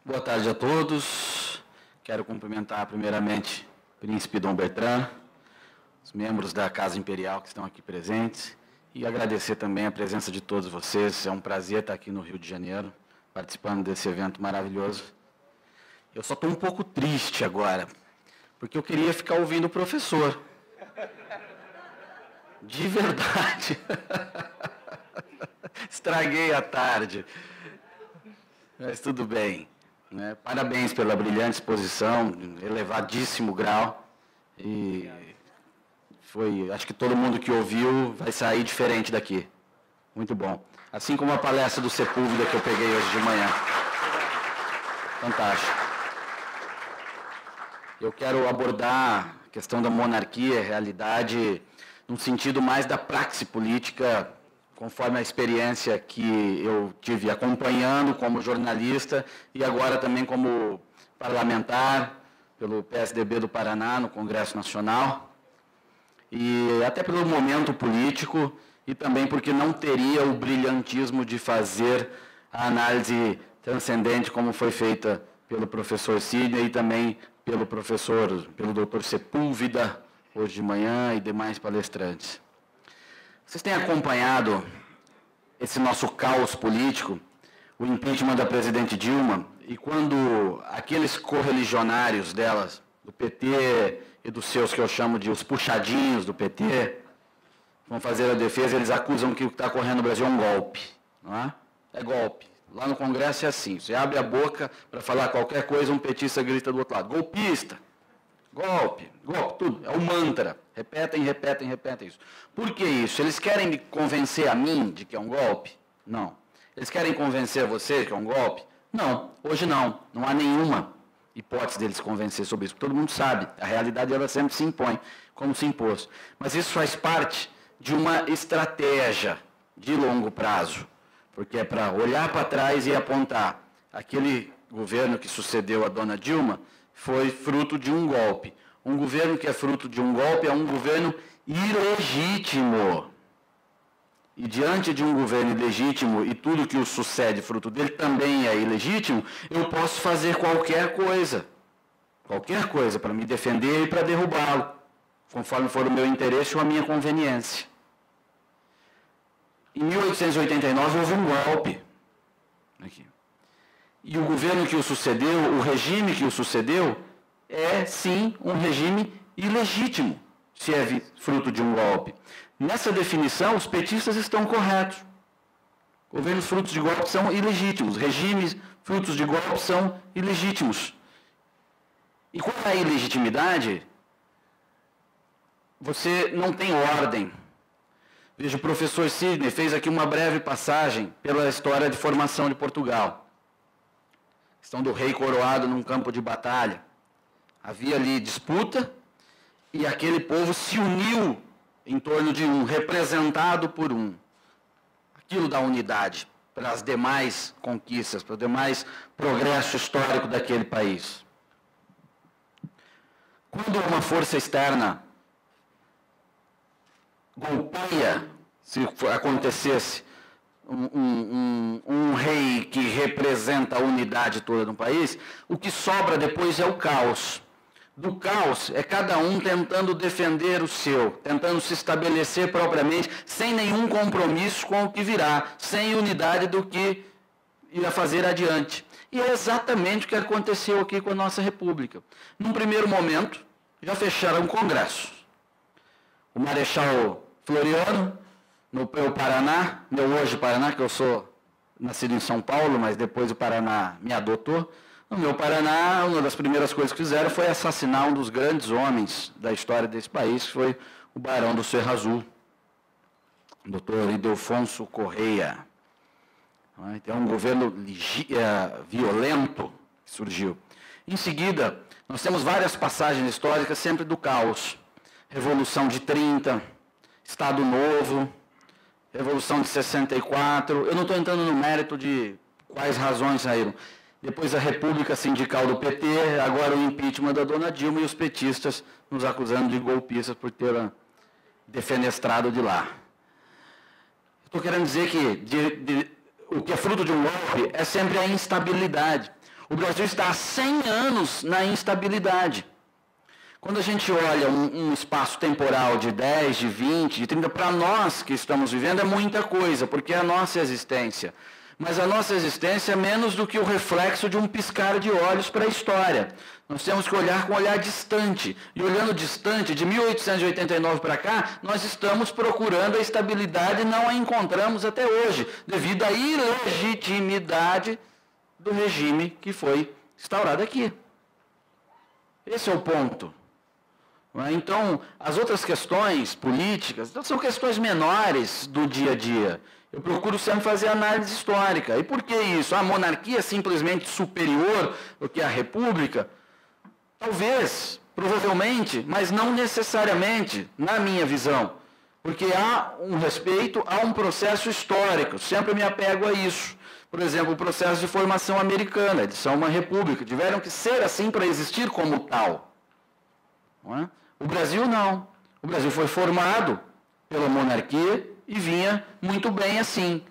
Boa tarde a todos. Quero cumprimentar primeiramente o Príncipe Dom Bertrand, os membros da Casa Imperial que estão aqui presentes e agradecer também a presença de todos vocês. É um prazer estar aqui no Rio de Janeiro, participando desse evento maravilhoso. Eu só estou um pouco triste agora, porque eu queria ficar ouvindo o professor. De verdade. Estraguei a tarde. Mas tudo bem. Né? Parabéns pela brilhante exposição, elevadíssimo grau. E acho que todo mundo que ouviu vai sair diferente daqui. Muito bom. Assim como a palestra do Sepúlveda que eu peguei hoje de manhã. Fantástico. Eu quero abordar a questão da monarquia, a realidade, num sentido mais da praxe política, conforme a experiência que eu tive acompanhando como jornalista e agora também como parlamentar pelo PSDB do Paraná no Congresso Nacional. E até pelo momento político e também porque não teria o brilhantismo de fazer a análise transcendente como foi feita pelo professor Sidney e também pelo doutor Sepúlveda, hoje de manhã, e demais palestrantes. Vocês têm acompanhado esse nosso caos político, o impeachment da presidente Dilma, e quando aqueles correligionários delas, do PT e dos seus que eu chamo de os puxadinhos do PT, vão fazer a defesa, eles acusam que o que está ocorrendo no Brasil é um golpe. Não é? É golpe. Lá no Congresso é assim, você abre a boca para falar qualquer coisa, um petista grita do outro lado, golpista, golpe, golpe, tudo, é um mantra, repetem isso. Por que isso? Eles querem me convencer a mim de que é um golpe? Não. Eles querem convencer você que é um golpe? Não, hoje não há nenhuma hipótese deles convencer sobre isso, todo mundo sabe, a realidade ela sempre se impõe, como se impôs. Mas isso faz parte de uma estratégia de longo prazo. Porque é para olhar para trás e apontar. Aquele governo que sucedeu a dona Dilma foi fruto de um golpe. Um governo que é fruto de um golpe é um governo ilegítimo. E diante de um governo ilegítimo e tudo que o sucede fruto dele também é ilegítimo, eu posso fazer qualquer coisa para me defender e para derrubá-lo, conforme for o meu interesse ou a minha conveniência. Em 1889 houve um golpe. Aqui. E o governo que o sucedeu, o regime que o sucedeu, é sim um regime ilegítimo, se é fruto de um golpe. Nessa definição, os petistas estão corretos. Governos frutos de golpe são ilegítimos, regimes frutos de golpe são ilegítimos. E quando há ilegitimidade, você não tem ordem. Veja, o professor Sidney fez aqui uma breve passagem pela história de formação de Portugal. A questão do rei coroado num campo de batalha. Havia ali disputa e aquele povo se uniu em torno de um, representado por um. Aquilo dá unidade para as demais conquistas, para o demais progresso histórico daquele país. Quando uma força externa golpeia, se acontecesse um rei que representa a unidade toda do país, o que sobra depois é o caos. Do caos é cada um tentando defender o seu, tentando se estabelecer propriamente, sem nenhum compromisso com o que virá, sem unidade do que irá fazer adiante. E é exatamente o que aconteceu aqui com a nossa República. Num primeiro momento, já fecharam o Congresso. O Marechal Floriano, no meu Paraná, meu hoje Paraná, que eu sou nascido em São Paulo, mas depois o Paraná me adotou. No meu Paraná, uma das primeiras coisas que fizeram foi assassinar um dos grandes homens da história desse país, que foi o Barão do Cerro Azul, o doutor Ildefonso Correia. Então, um governo violento que surgiu. Em seguida, nós temos várias passagens históricas sempre do caos. Revolução de 30, Estado Novo, Revolução de 64. Eu não estou entrando no mérito de quais razões saíram. Depois a República Sindical do PT, agora o impeachment da dona Dilma e os petistas nos acusando de golpistas por ter defenestrado de lá. Estou querendo dizer que o que é fruto de um golpe é sempre a instabilidade. O Brasil está há 100 anos na instabilidade. Quando a gente olha um espaço temporal de 10, de 20, de 30, para nós que estamos vivendo é muita coisa, porque é a nossa existência. Mas a nossa existência é menos do que o reflexo de um piscar de olhos para a história. Nós temos que olhar com um olhar distante. E olhando distante, de 1889 para cá, nós estamos procurando a estabilidade e não a encontramos até hoje, devido à ilegitimidade do regime que foi instaurado aqui. Esse é o ponto. Então, as outras questões políticas são questões menores do dia a dia. Eu procuro sempre fazer análise histórica. E por que isso? A monarquia é simplesmente superior do que a república? Talvez, provavelmente, mas não necessariamente, na minha visão. Porque há um respeito a um processo histórico. Sempre me apego a isso. Por exemplo, o processo de formação americana. Eles são uma república. Tiveram que ser assim para existir como tal. Não é? O Brasil não. O Brasil foi formado pela monarquia e vinha muito bem assim,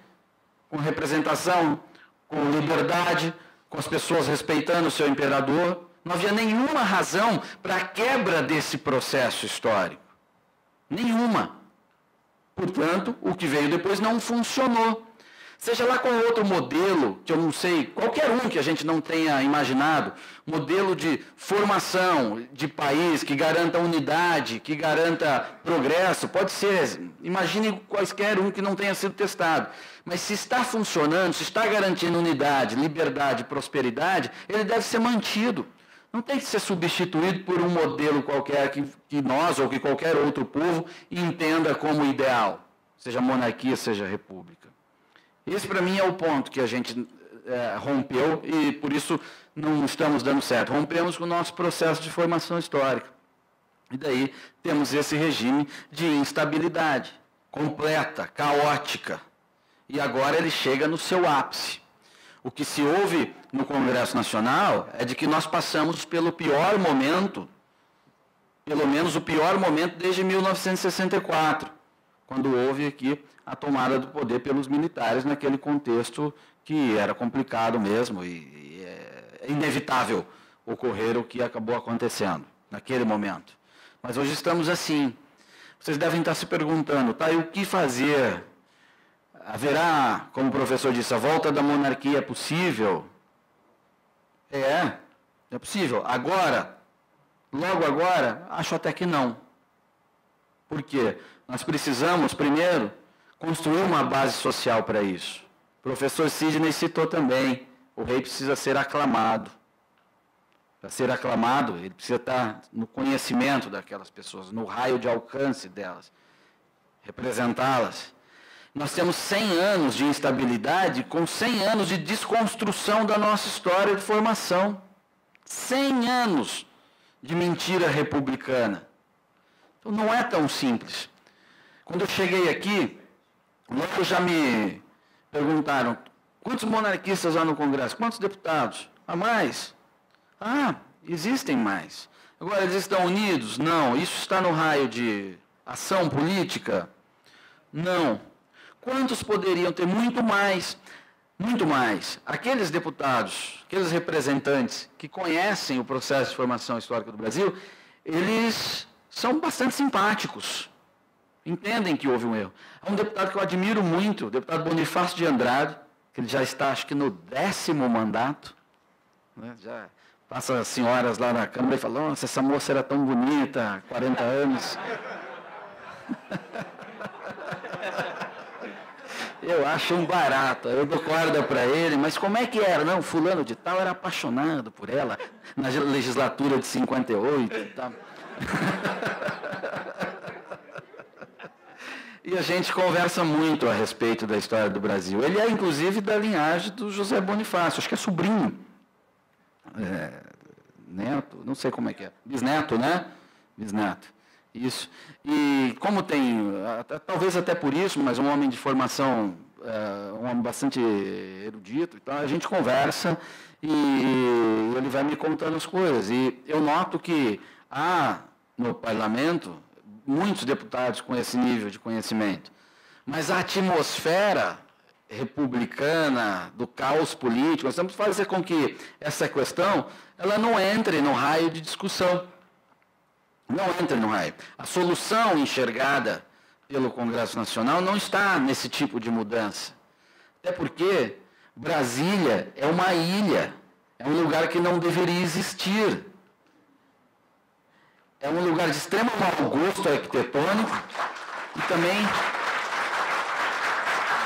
com representação, com liberdade, com as pessoas respeitando o seu imperador. Não havia nenhuma razão para a quebra desse processo histórico. Nenhuma. Portanto, o que veio depois não funcionou. Seja lá qual outro modelo, que eu não sei, qualquer um que a gente não tenha imaginado, modelo de formação de país que garanta unidade, que garanta progresso, pode ser, imagine quaisquer um que não tenha sido testado. Mas se está funcionando, se está garantindo unidade, liberdade, prosperidade, ele deve ser mantido. Não tem que ser substituído por um modelo qualquer que nós ou que qualquer outro povo entenda como ideal, seja monarquia, seja república. Esse, para mim, é o ponto que a gente rompeu e, por isso, não estamos dando certo. Rompemos com o nosso processo de formação histórica. E daí temos esse regime de instabilidade completa, caótica. E agora ele chega no seu ápice. O que se ouve no Congresso Nacional é de que nós passamos pelo pior momento, pelo menos o pior momento desde 1964, quando houve aqui a tomada do poder pelos militares naquele contexto que era complicado mesmo e é inevitável ocorrer o que acabou acontecendo naquele momento. Mas hoje estamos assim. Vocês devem estar se perguntando, tá, e o que fazer? Haverá, como o professor disse, a volta da monarquia é possível? É possível. Agora, logo agora, acho até que não. Por quê? Nós precisamos, primeiro, construir uma base social para isso. O professor Sidney citou também, o rei precisa ser aclamado. Para ser aclamado, ele precisa estar no conhecimento daquelas pessoas, no raio de alcance delas, representá-las. Nós temos 100 anos de instabilidade com 100 anos de desconstrução da nossa história de formação. 100 anos de mentira republicana. Então não é tão simples. Quando eu cheguei aqui, logo já me perguntaram, quantos monarquistas há no Congresso? Quantos deputados? Há mais? Ah, existem mais. Agora, eles estão unidos? Não. Isso está no raio de ação política? Não. Quantos poderiam ter? Muito mais. Muito mais. Aqueles deputados, aqueles representantes que conhecem o processo de formação histórica do Brasil, eles são bastante simpáticos. Entendem que houve um erro. Há um deputado que eu admiro muito, o deputado Bonifácio de Andrade, que ele já está, acho que no 10º mandato, né? Já passa as senhoras lá na Câmara e fala, nossa, essa moça era tão bonita, há 40 anos. Eu acho um barato, eu dou corda para ele, mas como é que era? Não, fulano de tal era apaixonado por ela na legislatura de 58 e tal. E a gente conversa muito a respeito da história do Brasil. Ele é, inclusive, da linhagem do José Bonifácio, acho que é sobrinho. Neto, não sei como é que é. Bisneto, né? Bisneto. Isso. E como tem, talvez até por isso, mas um homem de formação, um homem bastante erudito e tal, a gente conversa e ele vai me contando as coisas. E eu noto que há no parlamento muitos deputados com esse nível de conhecimento. Mas a atmosfera republicana, do caos político, nós temos que fazer com que essa questão ela não entre no raio de discussão. Não entre no raio. A solução enxergada pelo Congresso Nacional não está nesse tipo de mudança. Até porque Brasília é uma ilha, é um lugar que não deveria existir. É um lugar de extremo mau gosto arquitetônico e também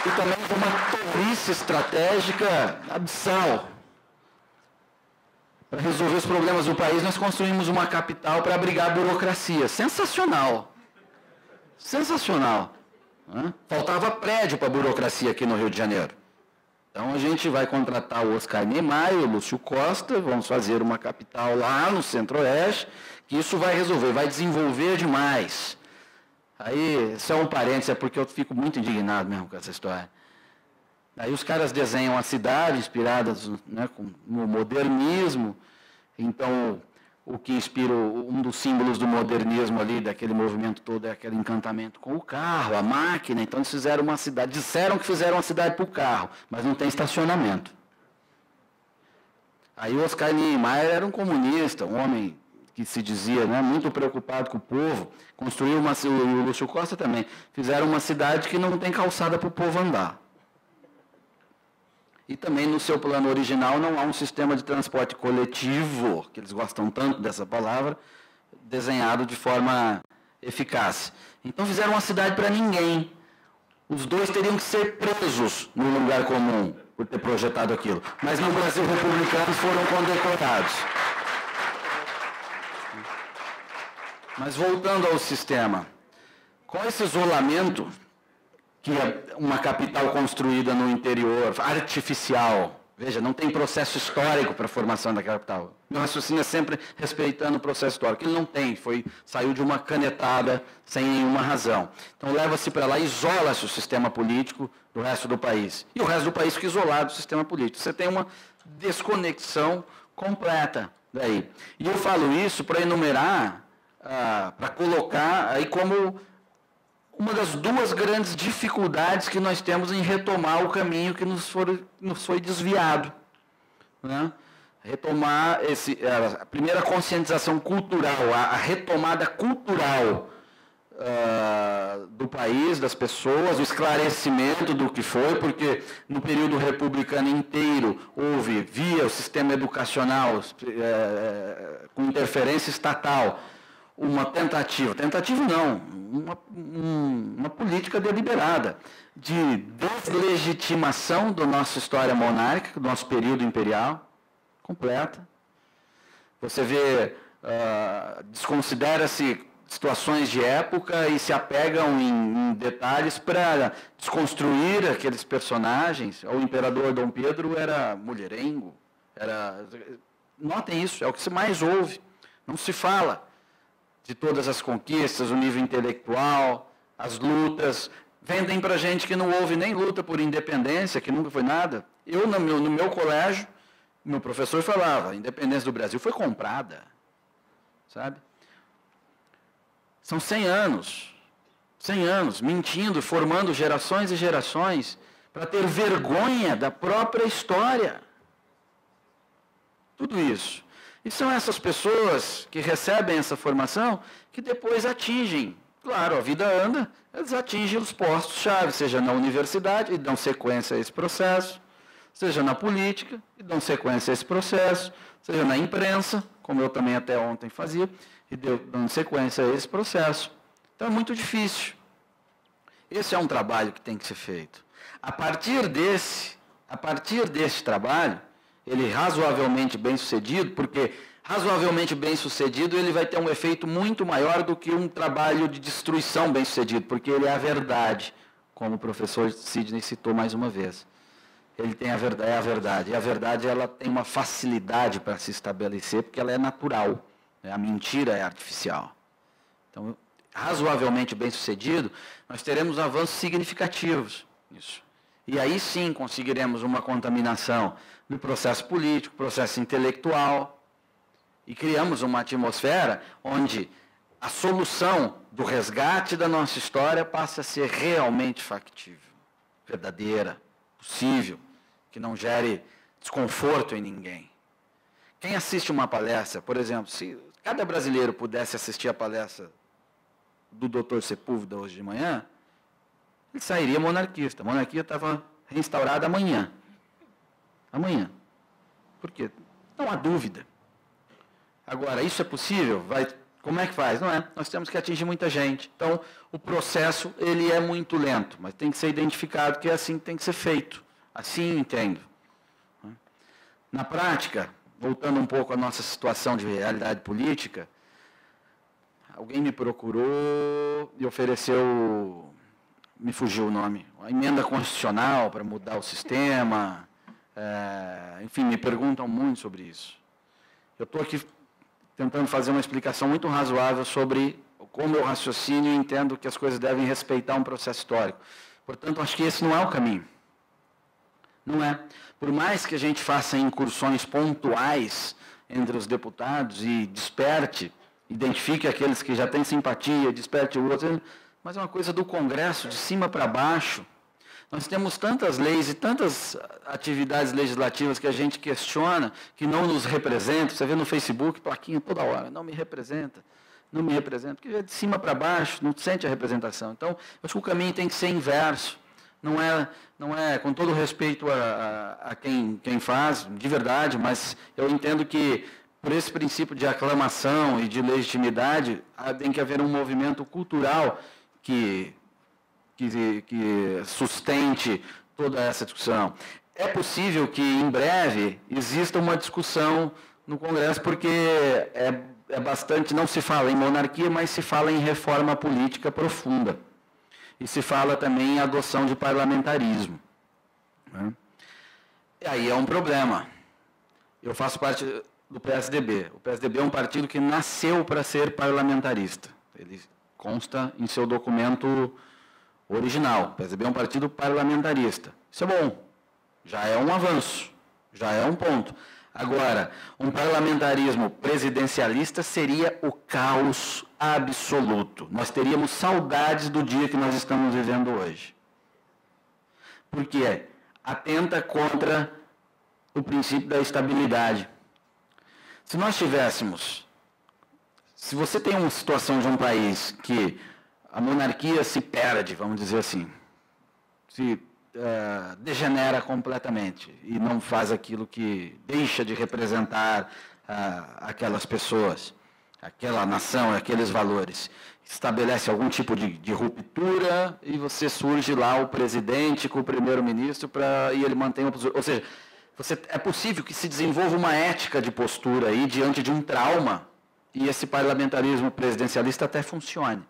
de uma tolice estratégica abissal. Para resolver os problemas do país, nós construímos uma capital para abrigar a burocracia. Sensacional. Sensacional. Faltava prédio para a burocracia aqui no Rio de Janeiro. Então a gente vai contratar o Oscar Niemeyer, o Lúcio Costa, vamos fazer uma capital lá no Centro-Oeste, que isso vai resolver, vai desenvolver demais. Aí, só um parênteses, é porque eu fico muito indignado mesmo com essa história. Aí os caras desenham a cidade inspirada, né, no modernismo. Então, o que inspira, um dos símbolos do modernismo ali, daquele movimento todo, é aquele encantamento com o carro, a máquina. Então, eles fizeram uma cidade, disseram que fizeram uma cidade para o carro, mas não tem estacionamento. Aí o Oscar Niemeyer era um comunista, um homem que se dizia, né, muito preocupado com o povo, construiu uma, e o Lúcio Costa também, fizeram uma cidade que não tem calçada para o povo andar. E também no seu plano original não há um sistema de transporte coletivo, que eles gostam tanto dessa palavra, desenhado de forma eficaz. Então fizeram uma cidade para ninguém. Os dois teriam que ser presos no lugar comum por ter projetado aquilo. Mas no Brasil, republicanos foram condecorados. Mas voltando ao sistema, com esse isolamento, que é uma capital construída no interior, artificial, veja, não tem processo histórico para a formação da capital. Meu raciocínio é sempre respeitando o processo histórico. Ele não tem, saiu de uma canetada sem nenhuma razão. Então leva-se para lá, isola-se o sistema político do resto do país. E o resto do país fica isolado do sistema político. Você tem uma desconexão completa daí. E eu falo isso para enumerar, para colocar aí como uma das duas grandes dificuldades que nós temos em retomar o caminho que nos foi desviado. Né? Retomar a primeira conscientização cultural, a retomada cultural do país, das pessoas, o esclarecimento do que foi, porque no período republicano inteiro houve, via o sistema educacional, com interferência estatal, uma tentativa não, uma política deliberada de deslegitimação da nossa história monárquica, do nosso período imperial, completa. Você vê, desconsidera-se situações de época e se apegam em detalhes para desconstruir aqueles personagens. O imperador Dom Pedro era mulherengo, notem isso, é o que se mais ouve, não se fala de todas as conquistas, o nível intelectual, as lutas. Vendem para gente que não houve nem luta por independência, que nunca foi nada. Eu, no meu colégio, meu professor falava, a independência do Brasil foi comprada. Sabe? São 100 anos, mentindo, formando gerações e gerações, para ter vergonha da própria história. Tudo isso. E são essas pessoas que recebem essa formação que depois atingem. Claro, a vida anda, eles atingem os postos-chave, seja na universidade e dão sequência a esse processo, seja na política e dão sequência a esse processo, seja na imprensa, como eu também até ontem fazia, e dando sequência a esse processo. Então é muito difícil. Esse é um trabalho que tem que ser feito. A partir desse trabalho, ele razoavelmente bem sucedido, porque razoavelmente bem sucedido ele vai ter um efeito muito maior do que um trabalho de destruição bem sucedido, porque ele é a verdade, como o professor Sidney citou mais uma vez. Ele tem a verdade, e a verdade ela tem uma facilidade para se estabelecer, porque ela é natural, né? A mentira é artificial. Então, razoavelmente bem sucedido, nós teremos avanços significativos nisso. E aí sim conseguiremos uma contaminação do processo político, processo intelectual, e criamos uma atmosfera onde a solução do resgate da nossa história passa a ser realmente factível, verdadeira. possível, que não gere desconforto em ninguém. Quem assiste uma palestra, por exemplo, se cada brasileiro pudesse assistir a palestra do Dr. Sepúlveda hoje de manhã, ele sairia monarquista. A monarquia estava reinstaurada amanhã. Amanhã. Por quê? Não há dúvida. Agora, isso é possível? Como é que faz? Não é. Nós temos que atingir muita gente. Então, o processo ele é muito lento, mas tem que ser identificado que é assim que tem que ser feito. Assim eu entendo. Na prática, voltando um pouco à nossa situação de realidade política, alguém me procurou e ofereceu, me fugiu o nome, a emenda constitucional para mudar o sistema. Enfim, me perguntam muito sobre isso. Eu estou aqui tentando fazer uma explicação muito razoável sobre como eu raciocínio e entendo que as coisas devem respeitar um processo histórico. Portanto, acho que esse não é o caminho. Não é. Por mais que a gente faça incursões pontuais entre os deputados e identifique aqueles que já têm simpatia, desperte o outro, mas é uma coisa do Congresso, de cima para baixo. Nós temos tantas leis e tantas atividades legislativas que a gente questiona, que não nos representam. Você vê no Facebook, plaquinha toda hora, não me representa, porque é de cima para baixo, não sente a representação. Então, eu acho que o caminho tem que ser inverso. Não é com todo respeito a quem faz, de verdade, mas eu entendo que, por esse princípio de aclamação e de legitimidade, tem que haver um movimento cultural que sustente toda essa discussão. É possível que, em breve, exista uma discussão no Congresso, porque é bastante, não se fala em monarquia, mas se fala em reforma política profunda. E se fala também em adoção de parlamentarismo. Né? E aí é um problema. Eu faço parte do PSDB. O PSDB é um partido que nasceu para ser parlamentarista. Ele consta em seu documento original. O PSDB é um partido parlamentarista. Isso é bom. Já é um avanço. Já é um ponto. Agora, um parlamentarismo presidencialista seria o caos absoluto. Nós teríamos saudades do dia que nós estamos vivendo hoje. Por quê? Atenta contra o princípio da estabilidade. Se nós tivéssemos... Se você tem uma situação de um país que a monarquia se perde, vamos dizer assim, se degenera completamente e não faz aquilo que deixa de representar aquelas pessoas, aquela nação, aqueles valores, estabelece algum tipo de ruptura e você surge lá o presidente com o primeiro-ministro e ele mantém uma postura. Ou seja, é possível que se desenvolva uma ética de postura aí diante de um trauma e esse parlamentarismo presidencialista até funcione.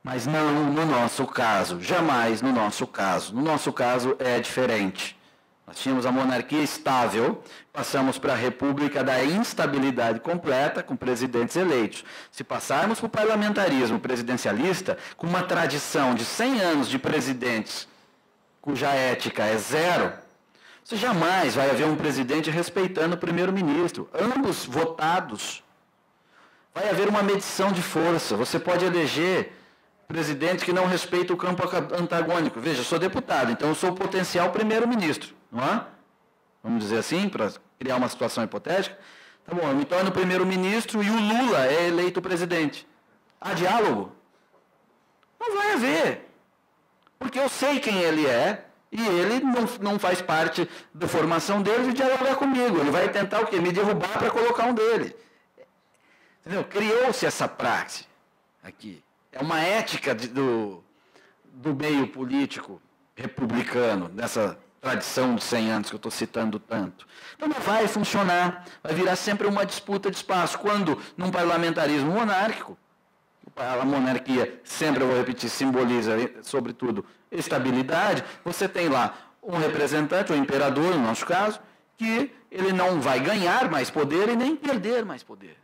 Mas não no nosso caso, jamais no nosso caso. No nosso caso é diferente. Nós tínhamos a monarquia estável, passamos para a república da instabilidade completa, com presidentes eleitos. Se passarmos para o parlamentarismo presidencialista, com uma tradição de 100 anos de presidentes, cuja ética é zero, você jamais vai haver um presidente respeitando o primeiro-ministro, ambos votados. Vai haver uma medição de força, você pode eleger presidente que não respeita o campo antagônico. Veja, eu sou deputado, então eu sou o potencial primeiro-ministro, não é? Vamos dizer assim, para criar uma situação hipotética. Tá bom, eu me torno primeiro-ministro e o Lula é eleito presidente. Há diálogo? Não vai haver. Porque eu sei quem ele é e ele não faz parte da formação dele de dialogar comigo. Ele vai tentar o quê? Me derrubar para colocar um dele. Entendeu? Criou-se essa praxe aqui. É uma ética do meio político republicano, dessa tradição de 100 anos que eu estou citando tanto. Então não vai funcionar, vai virar sempre uma disputa de espaço. Quando, num parlamentarismo monárquico, a monarquia, sempre eu vou repetir, simboliza, sobretudo, estabilidade, você tem lá um representante, o imperador, no nosso caso, que ele não vai ganhar mais poder e nem perder mais poder.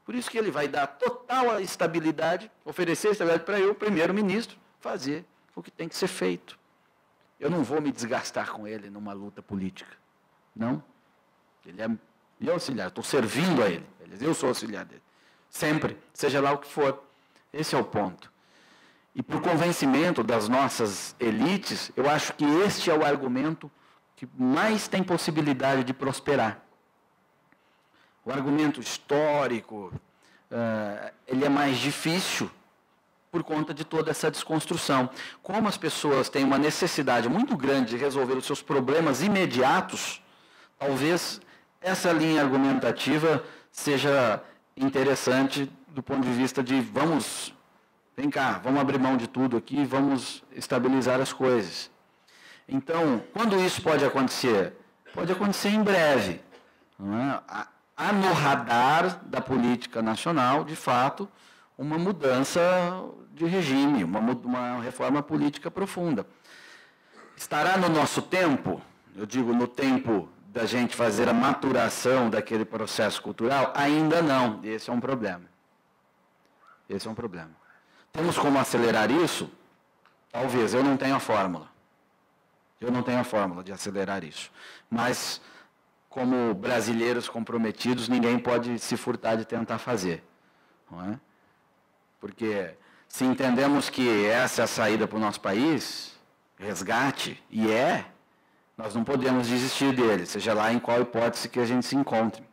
Por isso que ele vai dar total estabilidade, oferecer estabilidade para eu, primeiro-ministro, fazer o que tem que ser feito. Eu não vou me desgastar com ele numa luta política. Não. Ele é meu auxiliar, estou servindo a ele. Eu sou auxiliar dele. Sempre, seja lá o que for. Esse é o ponto. E por convencimento das nossas elites, eu acho que este é o argumento que mais tem possibilidade de prosperar. O argumento histórico, ele é mais difícil por conta de toda essa desconstrução. Como as pessoas têm uma necessidade muito grande de resolver os seus problemas imediatos, talvez essa linha argumentativa seja interessante do ponto de vista de vem cá, vamos abrir mão de tudo aqui, vamos estabilizar as coisas. Então, quando isso pode acontecer? Pode acontecer em breve. Não é? Há no radar da política nacional, de fato, uma mudança de regime, uma reforma política profunda. Estará no nosso tempo, eu digo no tempo da gente fazer a maturação daquele processo cultural? Ainda não. Esse é um problema. Esse é um problema. Temos como acelerar isso? Talvez. Eu não tenho a fórmula. Eu não tenho a fórmula de acelerar isso. Mas, como brasileiros comprometidos, ninguém pode se furtar de tentar fazer. Não é? Porque, se entendemos que essa é a saída para o nosso país, resgate, e nós não podemos desistir dele, seja lá em qual hipótese que a gente se encontre.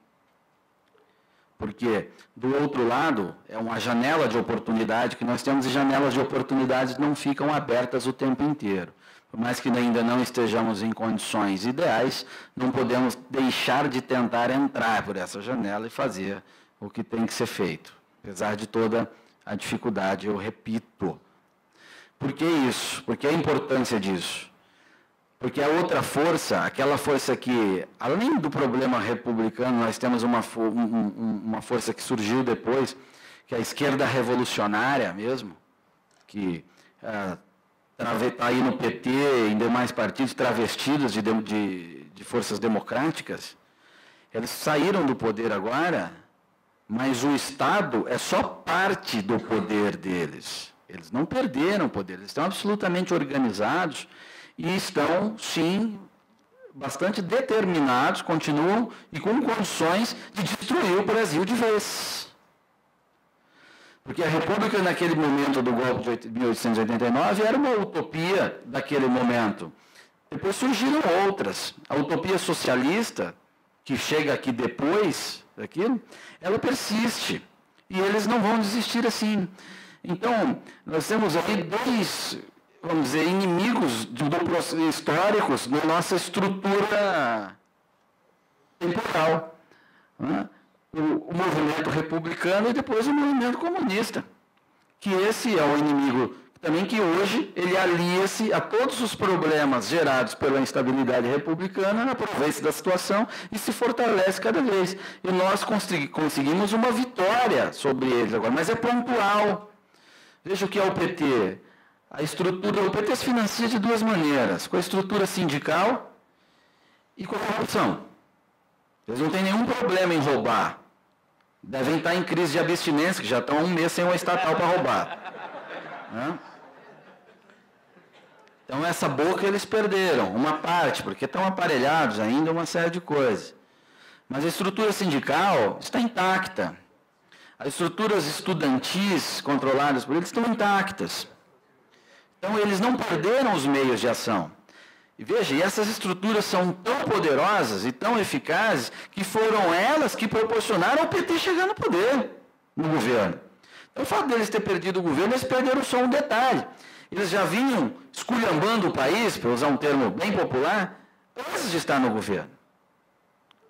Porque, do outro lado, é uma janela de oportunidade que nós temos, e janelas de oportunidades não ficam abertas o tempo inteiro. Por mais que ainda não estejamos em condições ideais, não podemos deixar de tentar entrar por essa janela e fazer o que tem que ser feito. Apesar de toda a dificuldade, eu repito. Por que isso? Por que a importância disso? Porque a outra força, aquela força que, além do problema republicano, nós temos uma força que surgiu depois, que é a esquerda revolucionária mesmo, que está aí no PT e em demais partidos travestidos de forças democráticas. Eles saíram do poder agora, mas o Estado é só parte do poder deles. Eles não perderam o poder, eles estão absolutamente organizados e estão, sim, bastante determinados, continuam e com condições de destruir o Brasil de vez. Porque a República, naquele momento do golpe de 1889, era uma utopia daquele momento. Depois surgiram outras. A utopia socialista, que chega aqui depois daquilo, ela persiste. E eles não vão desistir assim. Então, nós temos aqui dois, vamos dizer, inimigos históricos na nossa estrutura temporal. Né? O movimento republicano e depois o movimento comunista. Que esse é o inimigo também que hoje ele alia-se a todos os problemas gerados pela instabilidade republicana, aproveita da situação e se fortalece cada vez. E nós conseguimos uma vitória sobre eles agora, mas é pontual. Veja o que é o PT. O PT se financia de duas maneiras, com a estrutura sindical e com a corrupção. Eles não têm nenhum problema em roubar. Devem estar em crise de abstinência, que já estão há um mês sem uma estatal para roubar. Né? Então, essa boca eles perderam, uma parte, porque estão aparelhados ainda uma série de coisas. Mas a estrutura sindical está intacta. As estruturas estudantis controladas por eles estão intactas. Então, eles não perderam os meios de ação. E veja, e essas estruturas são tão poderosas e tão eficazes que foram elas que proporcionaram ao PT chegar no poder, no governo. Então, o fato deles ter perdido o governo, eles perderam só um detalhe. Eles já vinham esculhambando o país, para usar um termo bem popular, antes de estar no governo.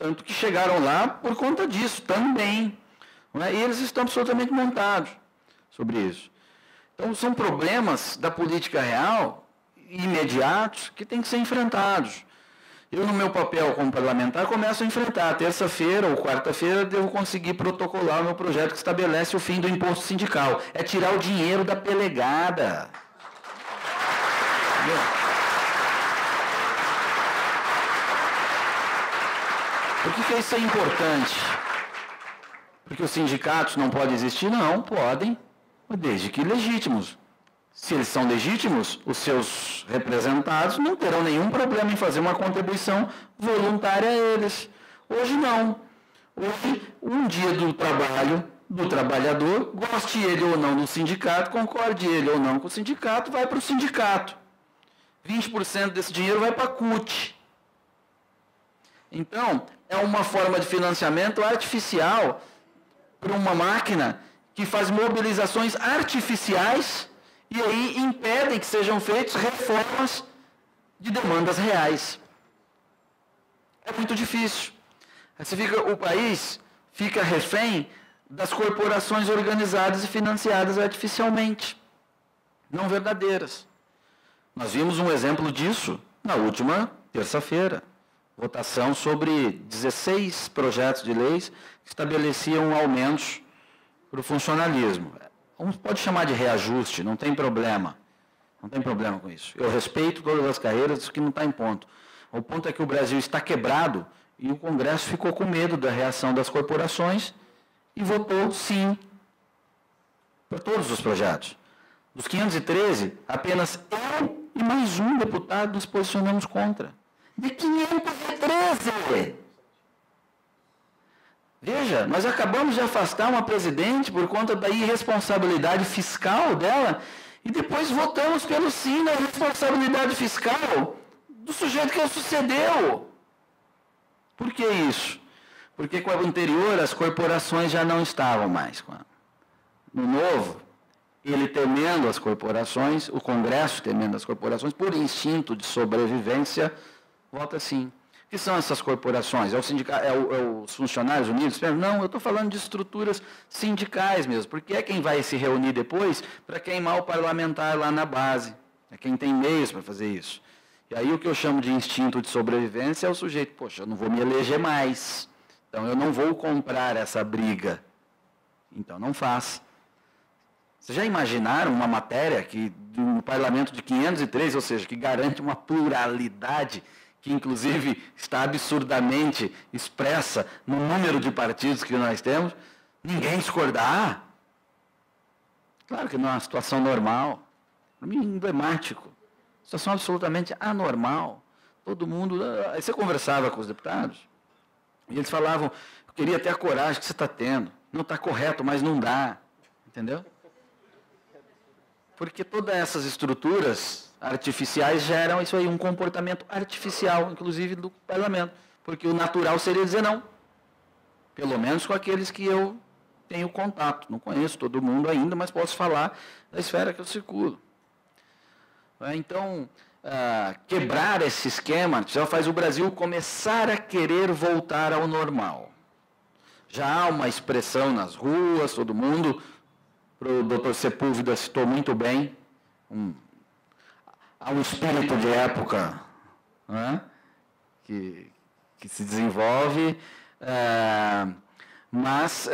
Tanto que chegaram lá por conta disso também. Né? E eles estão absolutamente montados sobre isso. Então, são problemas da política real, imediatos, que têm que ser enfrentados. Eu, no meu papel como parlamentar, começo a enfrentar. Terça-feira ou quarta-feira, devo conseguir protocolar o meu projeto que estabelece o fim do imposto sindical. É tirar o dinheiro da pelegada. Entendeu? Por que isso é importante? Porque os sindicatos não podem existir? Não, podem, desde que legítimos. Se eles são legítimos, os seus representados não terão nenhum problema em fazer uma contribuição voluntária a eles. Hoje não. Hoje, um dia do trabalho do trabalhador, goste ele ou não do sindicato, concorde ele ou não com o sindicato, vai para o sindicato. 20% desse dinheiro vai para a CUT. Então, é uma forma de financiamento artificial para uma máquina que faz mobilizações artificiais e aí impedem que sejam feitas reformas de demandas reais. É muito difícil. O país fica refém das corporações organizadas e financiadas artificialmente, não verdadeiras. Nós vimos um exemplo disso na última terça-feira. Votação sobre 16 projetos de leis que estabeleciam aumentos para o funcionalismo. Pode chamar de reajuste, não tem problema. Não tem problema com isso. Eu respeito todas as carreiras, isso que não está em ponto. O ponto é que o Brasil está quebrado e o Congresso ficou com medo da reação das corporações e votou sim para todos os projetos. Dos 513, apenas eu e mais um deputado nos posicionamos contra. De 513! Veja, nós acabamos de afastar uma presidente por conta da irresponsabilidade fiscal dela e depois votamos pelo sim na responsabilidade fiscal do sujeito que a sucedeu. Por que isso? Porque com a anterior as corporações já não estavam mais com ela. No novo, ele temendo as corporações, o Congresso temendo as corporações, por instinto de sobrevivência, vota sim. O que são essas corporações? Os funcionários unidos? Não, eu estou falando de estruturas sindicais mesmo, porque é quem vai se reunir depois para queimar o parlamentar lá na base. É quem tem meios para fazer isso. E aí o que eu chamo de instinto de sobrevivência é o sujeito, poxa, eu não vou me eleger mais, então eu não vou comprar essa briga. Então não faz. Vocês já imaginaram uma matéria que um parlamento de 503, ou seja, que garante uma pluralidade que inclusive está absurdamente expressa no número de partidos que nós temos, ninguém discordar? Claro que não é uma situação normal. Para mim, emblemático. Situação absolutamente anormal. Todo mundo... Aí você conversava com os deputados, e eles falavam, eu queria ter a coragem que você está tendo. Não está correto, mas não dá. Entendeu? Porque todas essas estruturas artificiais geram isso aí, um comportamento artificial, inclusive do parlamento. Porque o natural seria dizer não. Pelo menos com aqueles que eu tenho contato. Não conheço todo mundo ainda, mas posso falar da esfera que eu circulo. Então, quebrar esse esquema já faz o Brasil começar a querer voltar ao normal. Já há uma expressão nas ruas, todo mundo, o Dr. Sepúlveda citou muito bem, há um espírito de época, né, que se desenvolve, mas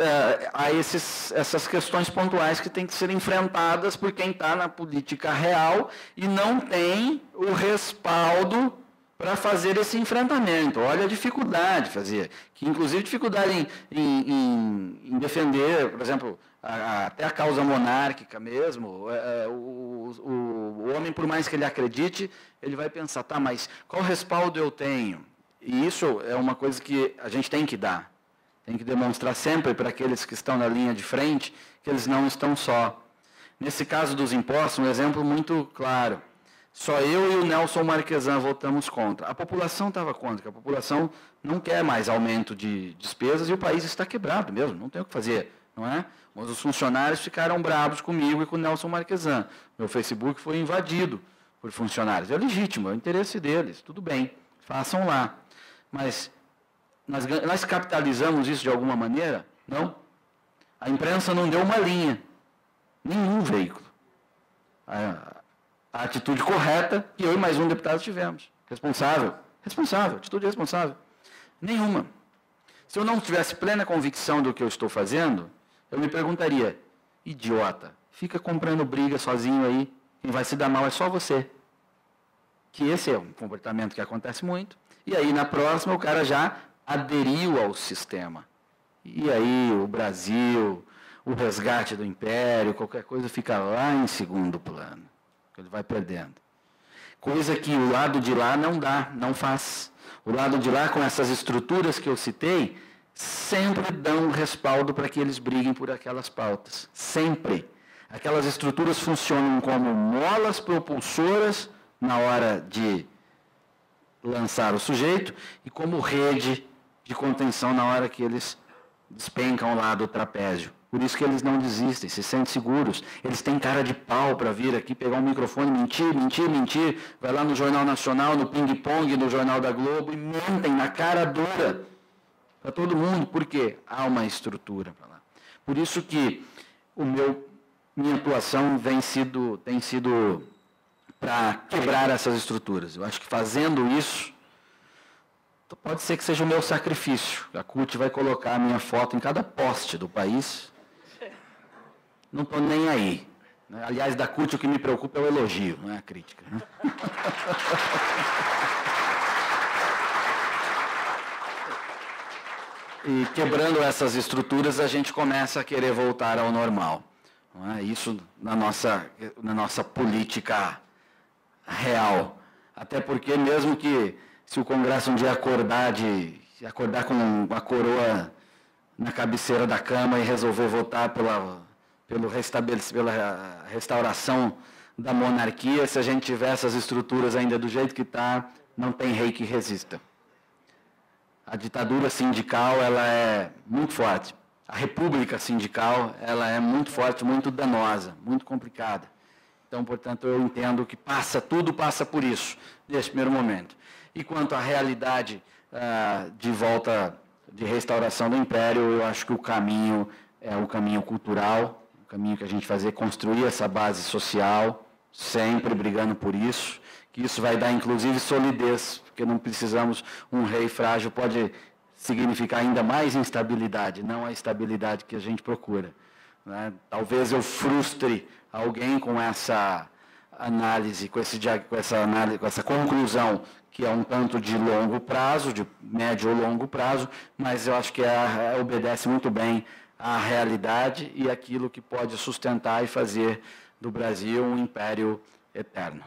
há essas questões pontuais que têm que ser enfrentadas por quem está na política real e não tem o respaldo para fazer esse enfrentamento. Olha a dificuldade de fazer, que inclusive dificuldade em defender, por exemplo, até a causa monárquica mesmo. O homem, por mais que ele acredite, ele vai pensar, tá, mas qual respaldo eu tenho? E isso é uma coisa que a gente tem que dar. Tem que demonstrar sempre para aqueles que estão na linha de frente que eles não estão só. Nesse caso dos impostos, um exemplo muito claro. Só eu e o Nelson Marquesan votamos contra. A população estava contra, porque a população não quer mais aumento de despesas e o país está quebrado mesmo, não tem o que fazer, não é? Mas os funcionários ficaram bravos comigo e com o Nelson Marquesan. Meu Facebook foi invadido por funcionários. É legítimo, é o interesse deles, tudo bem, façam lá. Mas nós capitalizamos isso de alguma maneira? Não. A imprensa não deu uma linha, nenhum veículo. A atitude correta que eu e mais um deputado tivemos. Responsável, atitude responsável. Nenhuma. Se eu não tivesse plena convicção do que eu estou fazendo, eu me perguntaria, idiota, fica comprando briga sozinho aí, quem vai se dar mal é só você. Que esse é um comportamento que acontece muito. E aí, na próxima, o cara já aderiu ao sistema. E aí, o Brasil, o resgate do império, qualquer coisa fica lá em segundo plano. Ele vai perdendo. Coisa que o lado de lá não dá, não faz. O lado de lá, com essas estruturas que eu citei, sempre dão respaldo para que eles briguem por aquelas pautas. Sempre. Aquelas estruturas funcionam como molas propulsoras na hora de lançar o sujeito e como rede de contenção na hora que eles despencam lá do trapézio. Por isso que eles não desistem, se sentem seguros. Eles têm cara de pau para vir aqui, pegar um microfone, mentir. Vai lá no Jornal Nacional, no Ping Pong, no Jornal da Globo e mentem na cara dura para todo mundo. Por quê? Há uma estrutura para lá. Por isso que minha atuação tem sido para quebrar essas estruturas. Eu acho que fazendo isso, pode ser que seja o meu sacrifício. A CUT vai colocar a minha foto em cada poste do país. Não estou nem aí. Aliás, da CUT o que me preocupa é o elogio, não é a crítica. Né? E quebrando essas estruturas, a gente começa a querer voltar ao normal. Não é? Isso na nossa política real. Até porque mesmo que se o Congresso um dia acordar com a coroa na cabeceira da cama e resolver votar pela restauração da monarquia, se a gente tiver essas estruturas ainda do jeito que está, não tem rei que resista. A ditadura sindical, ela é muito forte. A república sindical, ela é muito forte, muito danosa, muito complicada. Então, portanto, eu entendo que tudo passa por isso, nesse primeiro momento. E quanto à realidade de volta, de restauração do Império, eu acho que o caminho é o caminho cultural, o caminho que a gente fazer, construir essa base social, sempre brigando por isso, que isso vai dar, inclusive, solidez, porque não precisamos, um rei frágil pode significar ainda mais instabilidade, não a estabilidade que a gente procura. Né? Talvez eu frustre alguém com essa análise, com essa conclusão, que é um tanto de longo prazo, de médio ou longo prazo, mas eu acho que obedece muito bem à realidade e aquilo que pode sustentar e fazer do Brasil um império eterno.